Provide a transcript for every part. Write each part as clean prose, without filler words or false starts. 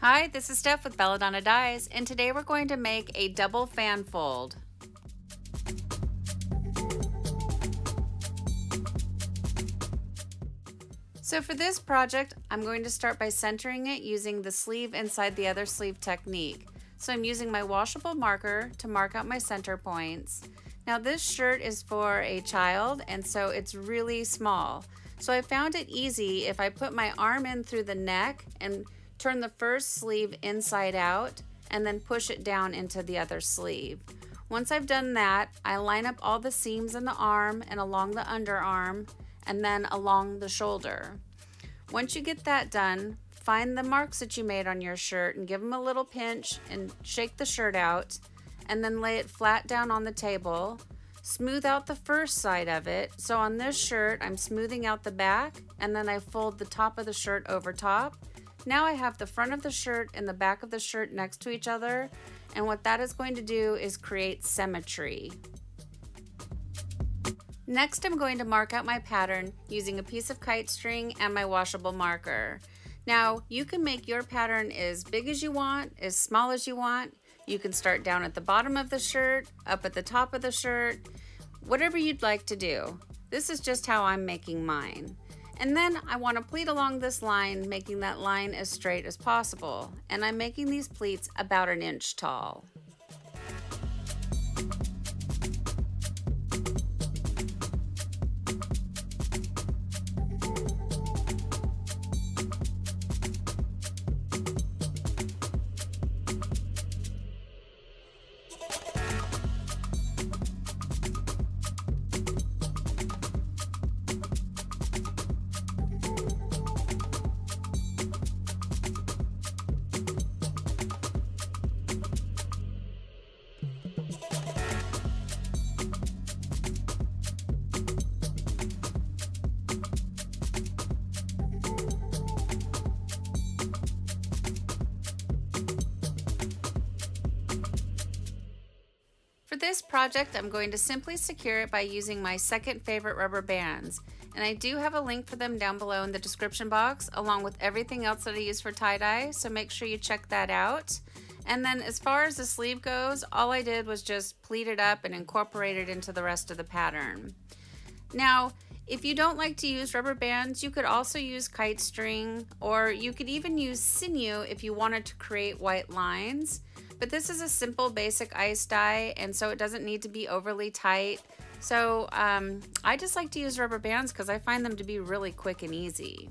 Hi, this is Steph with Belladonna Dyes, and today we're going to make a double fan fold. So for this project, I'm going to start by centering it using the sleeve inside the other sleeve technique. So I'm using my washable marker to mark out my center points. Now this shirt is for a child, and so it's really small. So I found it easy if I put my arm in through the neck and turn the first sleeve inside out and then push it down into the other sleeve. Once I've done that, I line up all the seams in the arm and along the underarm and then along the shoulder. Once you get that done, find the marks that you made on your shirt and give them a little pinch and shake the shirt out, and then lay it flat down on the table. Smooth out the first side of it. So on this shirt, I'm smoothing out the back and then I fold the top of the shirt over top. Now I have the front of the shirt and the back of the shirt next to each other, and what that is going to do is create symmetry. Next, I'm going to mark out my pattern using a piece of kite string and my washable marker. Now, you can make your pattern as big as you want, as small as you want. You can start down at the bottom of the shirt, up at the top of the shirt, whatever you'd like to do. This is just how I'm making mine. And then I want to pleat along this line, making that line as straight as possible. And I'm making these pleats about 1 inch tall. For this project, I'm going to simply secure it by using my second favorite rubber bands. And I do have a link for them down below in the description box, along with everything else that I use for tie-dye, so make sure you check that out. And then as far as the sleeve goes, all I did was just pleat it up and incorporate it into the rest of the pattern. Now, if you don't like to use rubber bands, you could also use kite string, or you could even use sinew if you wanted to create white lines. But this is a simple basic ice dye, and so it doesn't need to be overly tight. So I just like to use rubber bands because I find them to be really quick and easy.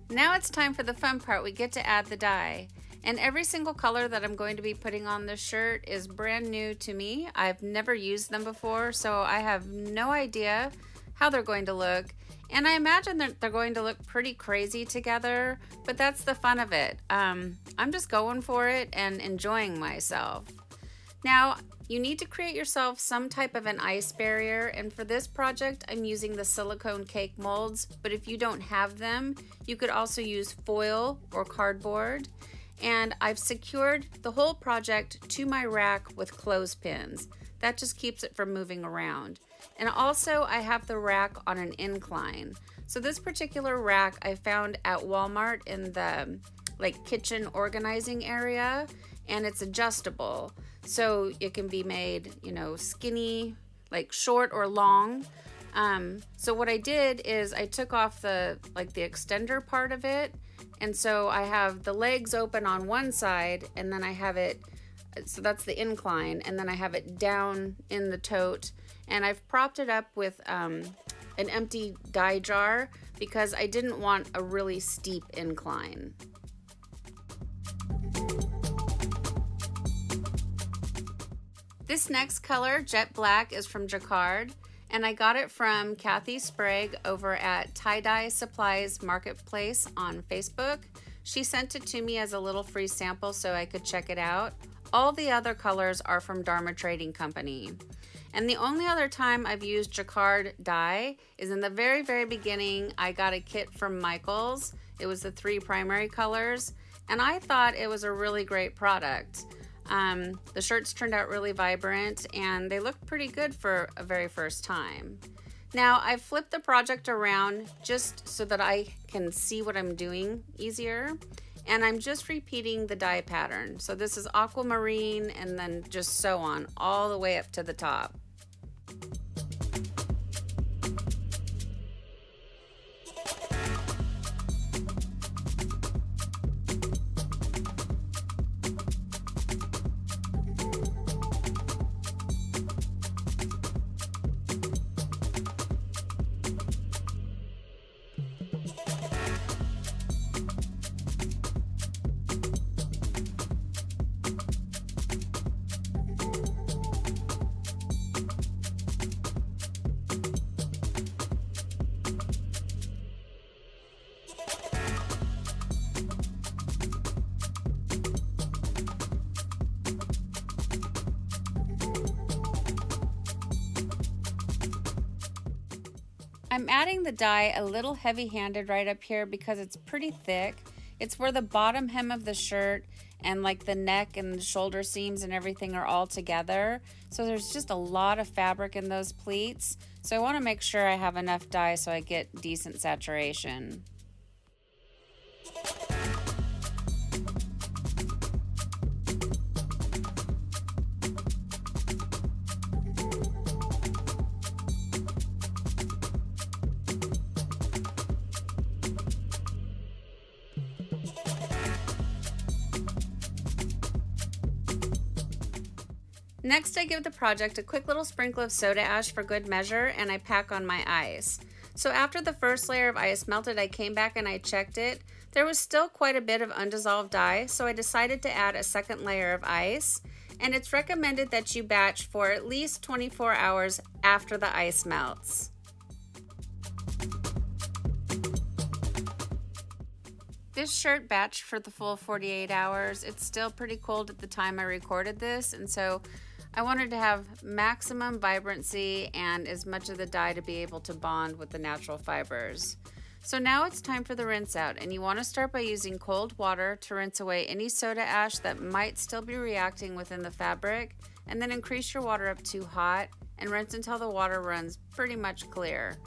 Now it's time for the fun part. We get to add the dye. And every single color that I'm going to be putting on this shirt is brand new to me. I've never used them before, so I have no idea how they're going to look. And I imagine that they're going to look pretty crazy together, but that's the fun of it. I'm just going for it and enjoying myself. Now, you need to create yourself some type of an ice barrier, and for this project, I'm using the silicone cake molds, but if you don't have them, you could also use foil or cardboard. And I've secured the whole project to my rack with clothespins. That just keeps it from moving around. And also I have the rack on an incline. So this particular rack I found at Walmart in the kitchen organizing area, and it's adjustable. So it can be made, skinny, short or long. So what I did is I took off the extender part of it, and so I have the legs open on one side, and then I have it, so that's the incline, and then I have it down in the tote, and I've propped it up with an empty dye jar because I didn't want a really steep incline. This next color, Jet Black, is from Jacquard, and I got it from Kathy Sprague over at Tie-Dye Supplies Marketplace on Facebook. She sent it to me as a little free sample so I could check it out. All the other colors are from Dharma Trading Company. And the only other time I've used Jacquard dye is in the very, very beginning. I got a kit from Michaels, It was the 3 primary colors, and I thought it was a really great product. The shirts turned out really vibrant, and they looked pretty good for a very first time. Now, I've flipped the project around just so that I can see what I'm doing easier, and I'm just repeating the dye pattern. So this is aquamarine, and then just so on, all the way up to the top. I'm adding the dye a little heavy-handed right up here because it's pretty thick. It's where the bottom hem of the shirt and like the neck and the shoulder seams and everything are all together. So there's just a lot of fabric in those pleats. So I want to make sure I have enough dye so I get decent saturation. Next, I give the project a quick little sprinkle of soda ash for good measure, and I pack on my ice. So after the first layer of ice melted, I came back and I checked it. There was still quite a bit of undissolved dye, so I decided to add a second layer of ice. And it's recommended that you batch for at least 24 hours after the ice melts. This shirt batched for the full 48 hours. It's still pretty cold at the time I recorded this, and so I wanted to have maximum vibrancy and as much of the dye to be able to bond with the natural fibers. So now it's time for the rinse out, and you want to start by using cold water to rinse away any soda ash that might still be reacting within the fabric, and then increase your water up to hot and rinse until the water runs pretty much clear.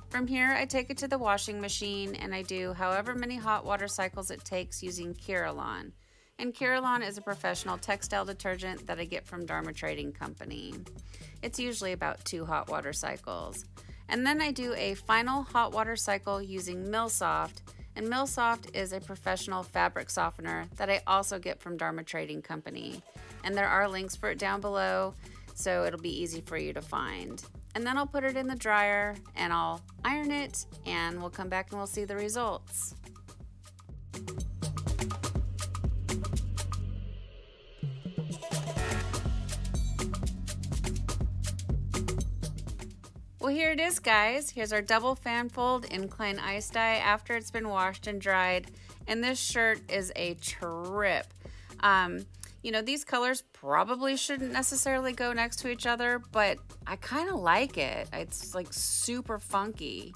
From here, I take it to the washing machine and I do however many hot water cycles it takes using Kirillon. And Kirillon is a professional textile detergent that I get from Dharma Trading Company. It's usually about 2 hot water cycles. And then I do a final hot water cycle using Millsoft, and Millsoft is a professional fabric softener that I also get from Dharma Trading Company. And there are links for it down below, so it'll be easy for you to find. And then I'll put it in the dryer and I'll iron it, and we'll come back and we'll see the results. Well, here it is, guys. Here's our double Fanfold Incline ice dye after it's been washed and dried. And this shirt is a trip. You know, these colors probably shouldn't necessarily go next to each other, but I kind of like it. It's like super funky.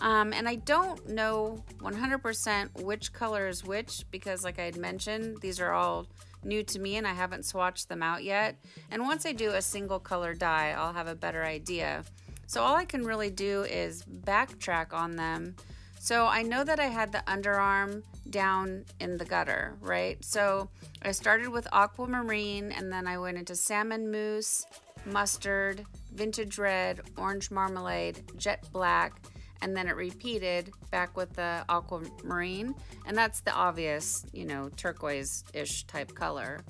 And I don't know 100% which color is which because, like I had mentioned, these are all new to me and I haven't swatched them out yet. And once I do a single color dye, I'll have a better idea. So all I can really do is backtrack on them. So I know that I had the underarm down in the gutter, right? So I started with aquamarine, and then I went into salmon mousse, mustard, vintage red, orange marmalade, jet black, and then it repeated back with the aquamarine. And that's the obvious, you know, turquoise-ish type color.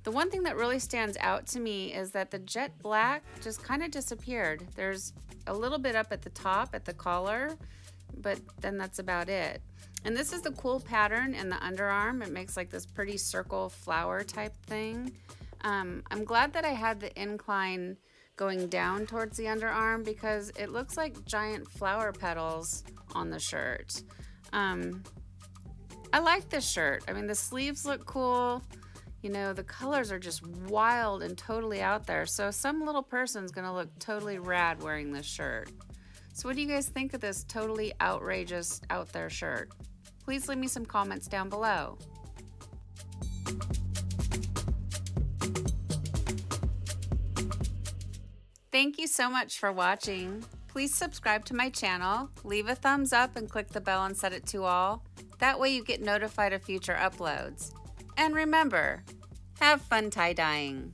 The one thing that really stands out to me is that the jet black just kind of disappeared. There's a little bit up at the top at the collar, but then that's about it. And this is the cool pattern in the underarm. It makes like this pretty circle flower type thing. I'm glad that I had the incline going down towards the underarm because it looks like giant flower petals on the shirt. I like this shirt. I mean, the sleeves look cool. You know, the colors are just wild and totally out there. So some little person's gonna look totally rad wearing this shirt. So what do you guys think of this totally outrageous out there shirt? please leave me some comments down below. Thank you so much for watching. Please subscribe to my channel, leave a thumbs up and click the bell and set it to all. That way you get notified of future uploads. And remember, have fun tie-dyeing.